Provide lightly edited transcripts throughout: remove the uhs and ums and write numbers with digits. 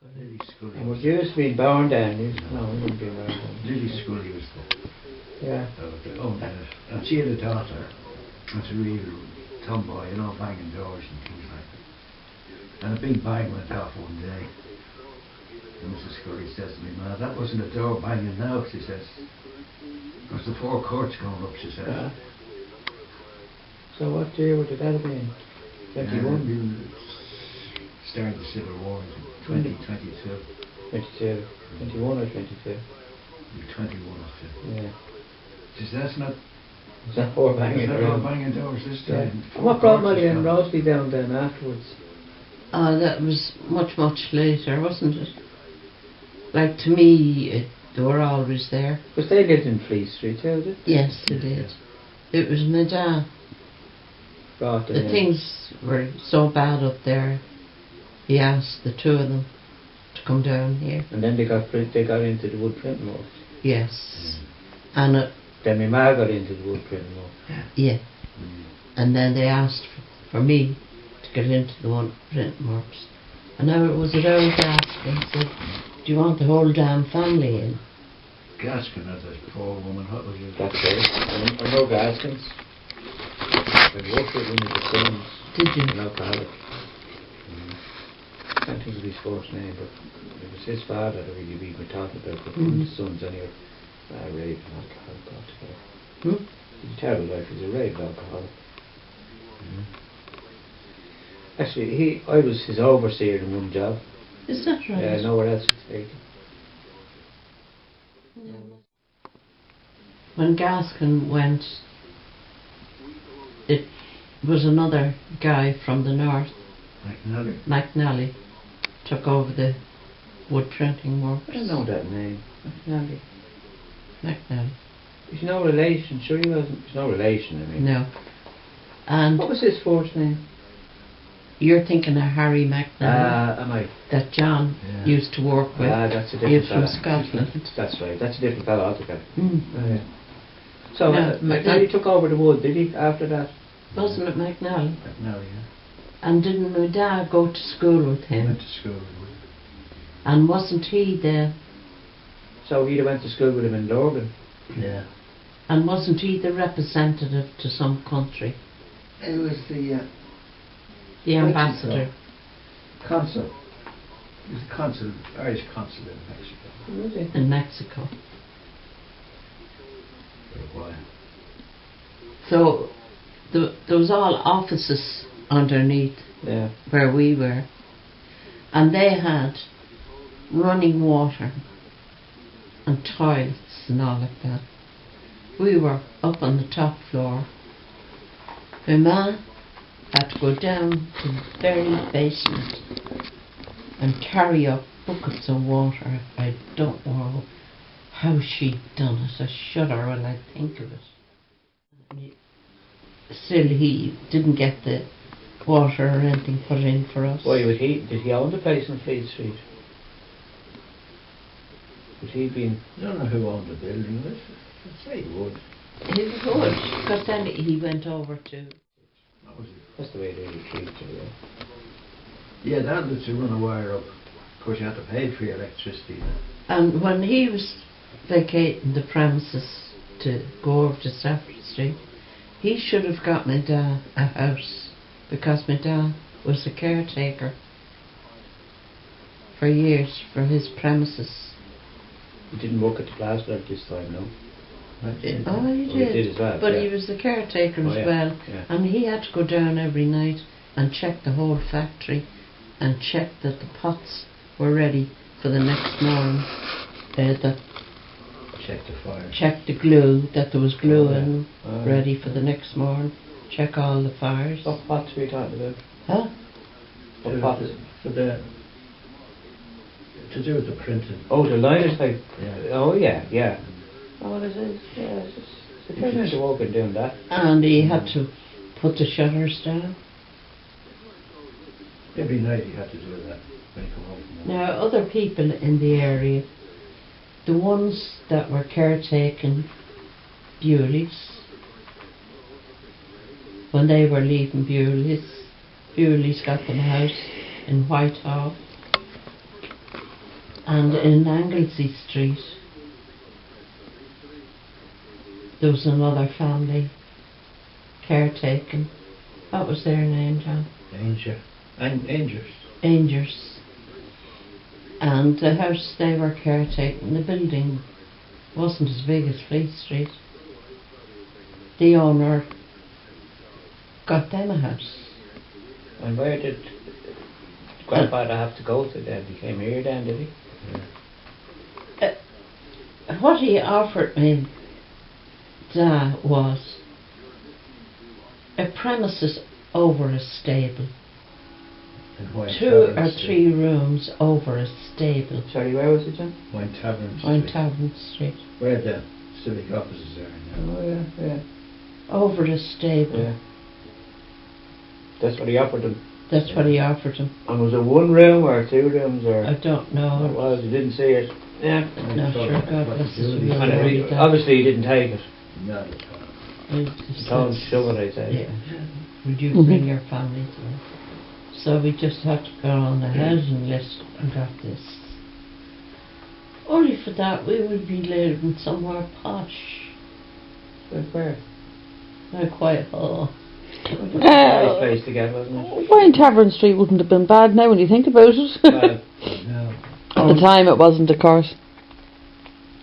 Lily Scully. And was used to be born down. No, he wouldn't be born down. Lily Scully was Yeah. the owner. And she had a daughter. That's a real tomboy, banging doors and things like that. And a big bang went off one day. And Mrs. Scully says to me, "Man, that wasn't a door banging now," she says. It was the four courts going up, she says. Yeah. So what year would that have been? 21? Started the Civil War in 2022. 22. 21 or 22? 21 of it. Yeah. She says, that's not... Is that four banging Is around? that banging doors this time? Yeah. What brought Molly and Rosalie down then afterwards? That was much, much later, wasn't it? Like, to me, they were always there. Because they lived in Fleet Street too, did they? Yes, they did. It was my dad. Brought them The in. things were so bad up there, he asked the two of them to come down here. And then they got into the wood printing works. Yes. And Then my ma got into the wood printing work. yeah. And then they asked for me to get into the wood printing works. And now it was at old Gaskin said, "Do you want the whole damn family in?" Gaskin had a poor woman, what was it? That's it. I know Gaskins. I worked with one of the sons. Did you? An alcoholic. I can't think of his first name, but it was his father that really we were talking about, but one of the sons anyway. Raved and alcoholic altogether. He's a terrible life, he's a raved alcoholic. Actually, I was his overseer in one job. Is that right? Yeah, nowhere else to take him. When Gaskin went, it was another guy from the north, McNally, took over the wood printing works. I don't know that name. McNally. McNally. He's no relation, sure he wasn't. He's no relation, I mean. No. And What was his first name? you're thinking of Harry McNally, Am I? that John used to work with. That's a different He's from fella. Scotland. That's right, that's a different fellow altogether. Mm. Oh, yeah. So, No, McNally took over the wood, did he, after that? Wasn't it McNally? No, yeah. And didn't my dad go to school with I him? went to school with him. And wasn't he So he'd have went to school with him in Lorgan. Yeah. and wasn't he the representative to some country? It was the The ambassador. consul. He was the consul, Irish consul in Mexico Was he? In Mexico. for a while. So there was all offices underneath Yeah. where we were, and they had running water and toilets and all like that. We were up on the top floor. My ma had to go down to the very basement and carry up buckets of water. I don't know how she'd done it. I shudder when I think of it. Still, he didn't get the water or anything put in for us. Why did he own the place in Fleet Street? Was he been... I don't know who owned the building. I'd say he would. He would, because then he went over to... What was it? That's the way they treat you, Yeah, that was to run a wire up. Of course, you had to pay for your electricity then. And when he was vacating the premises to go over to Stafford Street, he should have got my dad a house, because my dad was the caretaker for years for his premises. He didn't work at the plaza at this time, no? Oh, he He did. did as well, But yeah. he was the caretaker Oh, as yeah, well, yeah. and he had to go down every night and check the whole factory and check that the pots were ready for the next morning. That Check the fire. check the glue, that there was glue Oh, yeah. in them, Oh, ready for the next morning. Check all the fires. What pots were you talking about? Huh? What pots? For the... To do with the printing. Oh, the liner type. Yeah. Oh, yeah, yeah. Oh, this is... Yeah, it's a pleasure to walk in doing that. And he had to put the shutters down. Every night he had to do that when he come home from work. Now, other people in the area, the ones that were caretaking Bewley's, when they were leaving Bewley's got them a house in Whitehall. And in Anglesey Street, there was another family caretaking. What was their name, John? Angers. Angers. And the house they were caretaking, the building wasn't as big as Fleet Street. The owner got them a house. And where did Grandfather have to go to then? He came here then, did he? What he offered me, Dad, was a premises over a stable. Two or three rooms over a stable. Sorry, where was it, John? Wine Tavern On Street. Tavern Street. Where the civic offices are now. Oh, yeah, yeah. Over a stable. Yeah. That's what he offered them. That's what he offered him. And was it one room or two rooms or? I don't It know. was, you didn't see it. Yeah. Not sure. God bless his And will. And Really, that- obviously he didn't take it. No. he just Told him said, to shove it, I'd say. Yeah. Would you bring your family to it? So we just had to go on ahead and got this. Only for that we would be living somewhere posh. Like where? Like Whitehall. Nice place to get, wasn't it? Wine Tavern Street wouldn't have been bad now when you think about it. Well, No. At the time it wasn't, of course.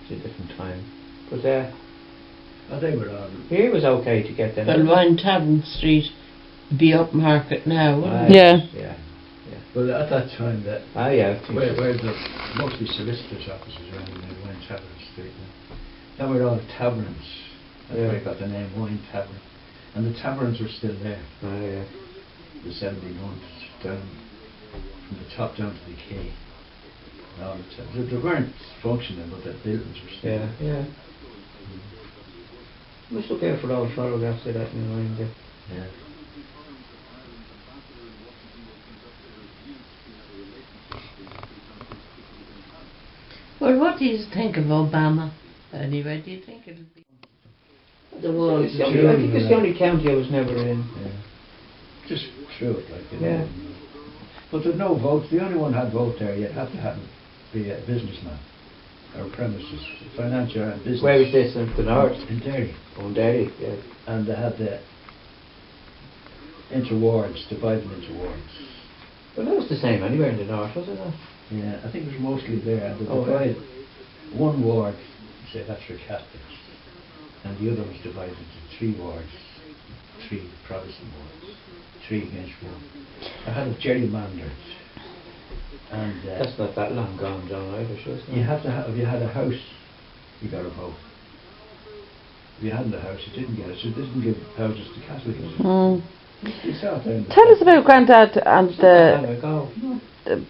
it's a different time. But I think we're on. here was okay to get them. Well, Wine Tavern Street be upmarket now, wouldn't Ah, it? Yeah. Yeah. Well, at that time, that Ah, yeah. I think where so. the mostly solicitors' offices around in Wine Tavern Street. Now we're all taverns. That's Yeah. where I got the name Wine Tavern. And the taverns were still there. Ah, yeah. The 71 down from the top down to the quay. And all the they weren't functioning, but the buildings were still Yeah, there. yeah. Must look out for all photographs of that in your mind there. Yeah. Well, what do you think of Obama? Anyway, do you think it'll be the world? It's the only, I think it's the only county I was never in. Yeah. Just through it, like, you know. Yeah. But there's no votes. The only one had vote there. You'd have to be a businessman or premises, financial and business. Where was this? In the north? In Derry. Oh, in Derry, yeah. And they had the into wards, divided into wards. Well, that was the same anywhere in the north, wasn't it? Yeah, I think it was mostly there. And they Oh, divided one ward, say that's for Catholics, and the other was divided into 3 wards, 3 Protestant wards, 3 against 1. I had it gerrymandered, and That's not that long gone, John, either, sure. you have to have. If you had a house, you got a vote. If you hadn't a house, you didn't get it. So it didn't give houses to Catholics. Mm. You saw it there in the Tell us about Grandad and There we go.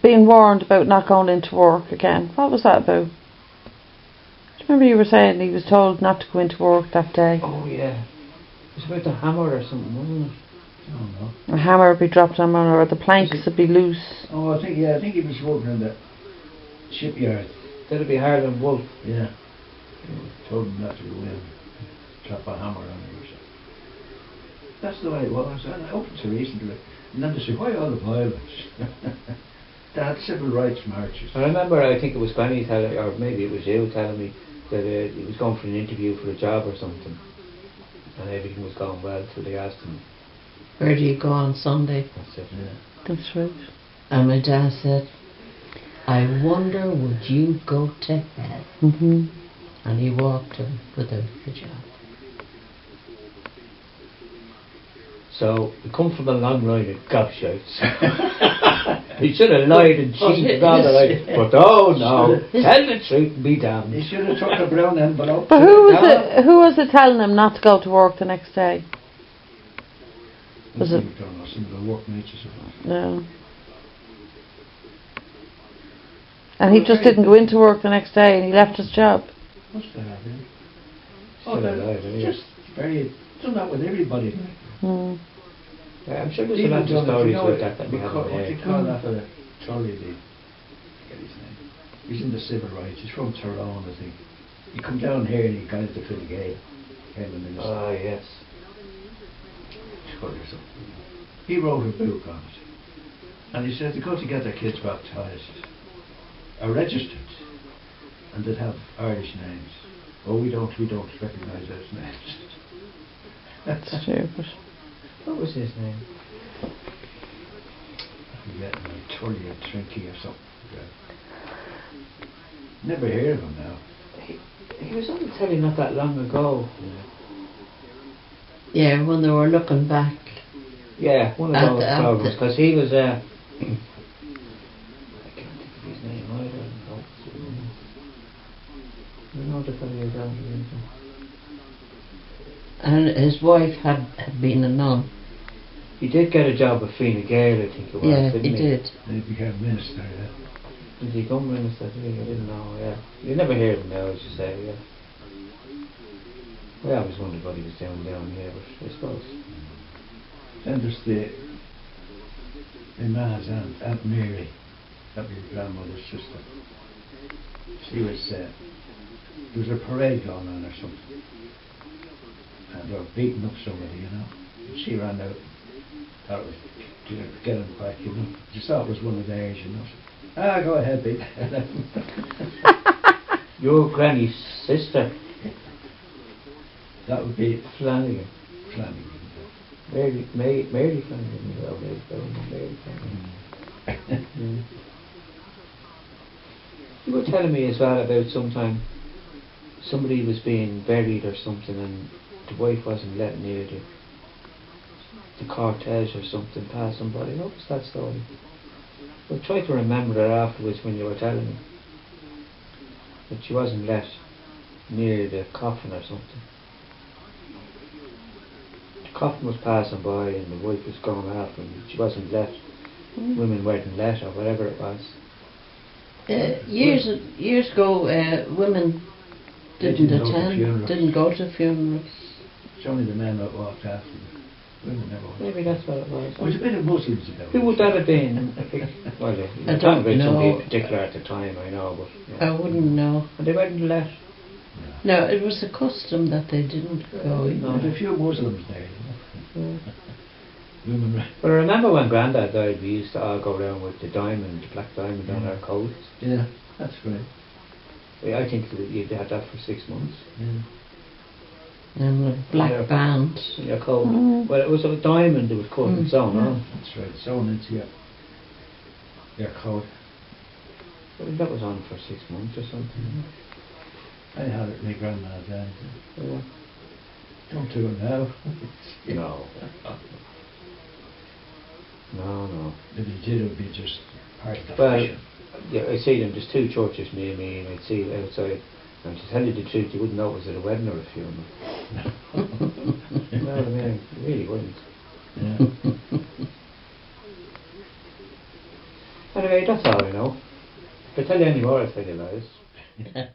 being warned about not going into work again. What was that about? Do you remember you were saying he was told not to go into work that day? Oh, yeah. It was about the hammer or something, wasn't it? I don't know. A hammer would be dropped on him or the planks would be loose. Oh, I think he was working in the shipyard. That'd be hard on Wolf. Yeah. Told him not to go in. Drop a hammer on him or something. That's the way it was. And up until recently. And then they say, why all the violence? They had civil rights marches. I remember, I think it was Granny telling, or maybe it was you telling me, that he was going for an interview for a job or something. And everything was going well, so they asked him. Where do you go on Sunday? That's it. Yeah. That's right. And my dad said, I wonder would you go to hell? Mm-hmm. And he walked him without the job. So, we come from a long ride of gobshites. He should have lied and cheated all the way. But oh no, tell the truth and be damned. He should have took a brown envelope. But who was it telling him not to go to work the next day? Was it? Some of the workmates or something. No. And he just didn't go into work the next day and he left his job. What's that happening? Still alive, anyway. Just very. Done that with everybody. Mm. Yeah, I'm sure there's a lot of stories like that we have What do you in call that fella? Trolley, I forget his name. He's in the civil rights. He's from Tyrone, I think. He come down here and he got into Fine Gael. Came the minister. Ah, yes. Or something. He wrote a book on it. And he said they go to get their kids baptised, are registered. and they'd have Irish names. Oh, we don't recognise those names. That's stupid. What was his name? I forget, like Tully or Trinky or something. Never hear of him now. He was on the telly not that long ago. Yeah, when they were looking back. Yeah, one of At those the- at programs, the- because he was I can't think of his name either. I know the fellow was on the internet. And his wife had been a nun. He did get a job with Fine Gael, I think it was, Yeah, didn't he he? did. They became minister, yeah. Did he come minister? Did he? I didn't know, yeah. You never hear him now, as you say, yeah. I always wondered what he was doing down here, but I suppose. Then there's my ma's Aunt Mary, that was your grandmother's sister. She was, there was a parade going on or something. And they were beating up somebody, you know. And she ran out, thought it was, you know, get him back, you know. Just thought it was one of theirs, you know. Ah, go ahead, beat. Your granny's sister, That would be Flanagan. Flanagan. Mary Flanagan. Well, Mary Flanagan. Mm. You were telling me as well about sometime somebody was being buried or something and the wife wasn't let near the cortege or something passing by. What was that story? I tried to remember it afterwards when you were telling me. That she wasn't let near the coffin or something. The coffin was passing by and the wife was going after and she wasn't let. Women weren't let or whatever it was. Years ago, women didn't didn't go to attend, funerals. didn't go to funerals. It's only the men that walked after them. Women never walked. Maybe that's what it was. There was a bit of Muslims about Who it. would that have been? Well, yeah, I you're talking don't about know. somebody in particular at the time, I know, but... Yeah. I wouldn't know. And they weren't let. No, it was a custom that they didn't go. No, there were a few Muslims there, you know. Yeah. Women were... But I remember when Grandad died, we used to all go around with the diamond, the black diamond on our coats. Yeah, that's great. I think that you had that for 6 months. Yeah. And a black Yeah. band. In your coat. Mm. Well, it was a diamond that was cut and sewn on. That's right, sewn into your coat. Well, that was on for 6 months or something. I had it in my grandma's hand. Yeah. Don't do it now. No. No. If you did, it would be just part of the Well, fashion. yeah, I see them. There's 2 churches near me, and I'd see it outside. And to tell you the truth, you wouldn't know it was at a wedding or a funeral. No, I mean, you really wouldn't. Yeah. Anyway, that's all I know. If I tell you any more, I'll tell you lies.